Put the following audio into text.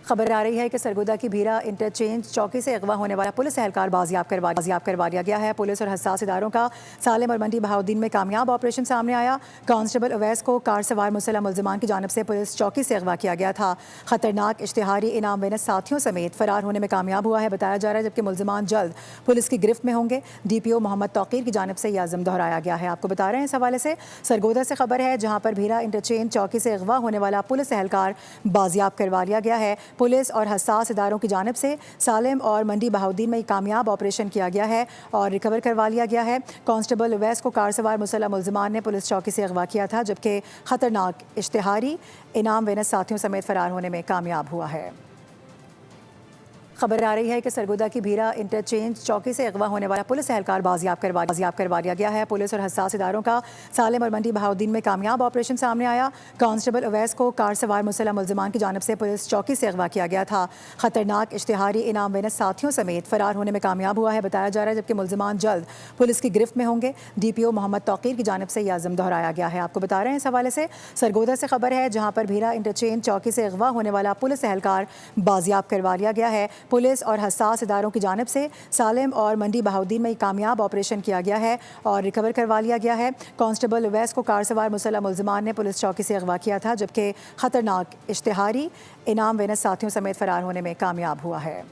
खबर आ रही है कि सरगोदा की भीरा इंटरचेंज चौकी से अगवा होने वाला पुलिस एहलकार बाजियाब करवा लिया गया है। पुलिस और हसास इदारों का सालिम और मंडी बहाउद्दीन में कामयाब ऑपरेशन सामने आया। कांस्टेबल अवैस को कार सवार मुसल्लह मुल्जिमान की जानब से पुलिस चौकी से अगवा किया गया था। खतरनाक इश्तिहारी इनाम विनर साथियों समेत फरार होने में कामयाब हुआ है बताया जा रहा है, जबकि मुल्जिमान जल्द पुलिस की गिरफ्त में होंगे। DPO मोहम्मद तौकीर की जानब से यह आज़म दोहराया गया है। आपको बता रहे हैं इस हवाले से सरगोदा से खबर है, जहाँ पर भीरा इंटरचेंज चौकी से अगवा होने वाला पुलिस एहलकार बाजियाब करवा लिया गया है। पुलिस और हसास इदारों की जानब से सालिम और मंडी बहाउद्दीन में कामयाब ऑपरेशन किया गया है और रिकवर करवा लिया गया है। कांस्टेबल अवैस को कार सवार मुसल्लह मुल्जिमान ने पुलिस चौकी से अगवा किया था, जबकि खतरनाक इश्तिहारी इनाम विनर साथियों समेत फरार होने में कामयाब हुआ है। खबर आ रही है कि सरगोदा की भीरा इंटरचेंज चौकी से अगवा होने वाला पुलिस एहलकार बाजियाब करवा लिया गया है। पुलिस और हसास इदारों का सालिम और मंडी बहाउद्दीन में कामयाब ऑपरेशन सामने आया। कांस्टेबल अवैस को कार सवार मुसल्लह मुल्जिमान की जानब से पुलिस चौकी से अगवा किया गया था। खतरनाक इश्तिहारी इनाम विनर साथियों समेत फरार होने में कामयाब हुआ है बताया जा रहा है, जबकि मुल्जिमान जल्द पुलिस की गिरफ्त में होंगे। DPO मोहम्मद तौकीर की जानब से यह आज़म दोहराया गया है। आपको बता रहे हैं इस हवाले से सरगोदा से खबर है, जहाँ पर भीरा इंटरचेंज चौकी से अगवा होने वाला पुलिस एहलकार बाजियाब करवा लिया गया है। पुलिस और हसास इदारों की जानब से सालिम और मंडी बहाउद्दीन में कामयाब ऑपरेशन किया गया है और रिकवर करवा लिया गया है। कांस्टेबल अवैस को कार सवार मुसल्लह मुल्जिमान ने पुलिस चौकी से अगवा किया था, जबकि खतरनाक इश्तिहारी इनाम विनर साथियों समेत फरार होने में कामयाब हुआ है।